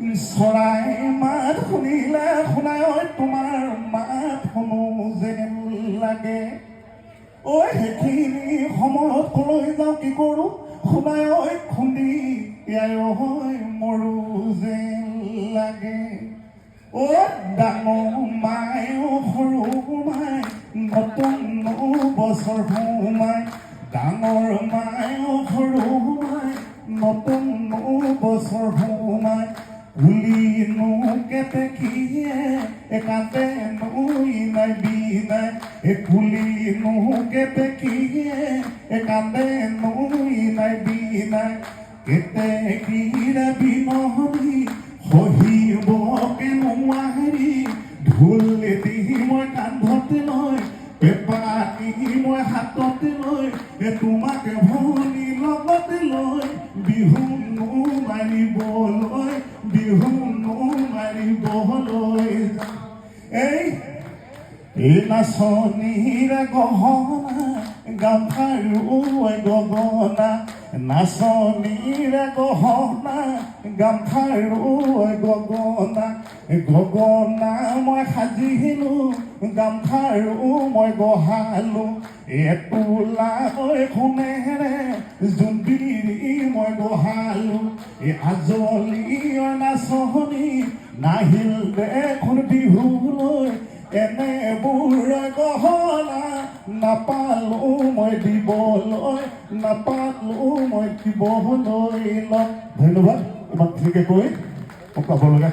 চৰাই মাত শুনিলে শুনাই ঐ তোমাৰ মাত শুনো যেন লাগে ঐ সেইখিনি সময়ত কলৈ যাওঁ কি কৰোঁ শুনাই ঐ খুন্দি ইয়াই মৰো যেন লাগে ঐ ডাঙৰ মায়ো সৰু মাই নতুন বছৰ সোমাই ডাঙৰ মায়ো সৰু মাই নতুন বছৰ সোমাই কুলিনো কেতেকীয়ে একাতে নৈ নাই বিনাই কুলিনো কেতেকীয়ে একাতে নৈ নাই বিনাই কেতেকীৰে বিনহৰি সহিব নোৱাৰি ঢোল দি মই কান্ধতে লৈ পেপাতি মই হাততে লৈ তোমাক ভনী লগতে লৈ বিহু মাৰিবলৈ বিহু মাৰিবলৈ এই নাচনীৰে গহনা গামখাৰু গগনা নাচনীৰে গহনা গামখাৰু গগনা গগনা মই সাজিলো গামখাৰু মই গহালো এটোলা সোণেৰে জোনবিৰি মই গহালো আজলি নাচনী নাহিল দেখোন বিহুলৈ এনে বুঢ়া গহনা নাপালো মই দিবলৈ নাপালো মই দিবলৈ ধন্যবাদ ইমান ঠিকে কৈ মোক পাব লগা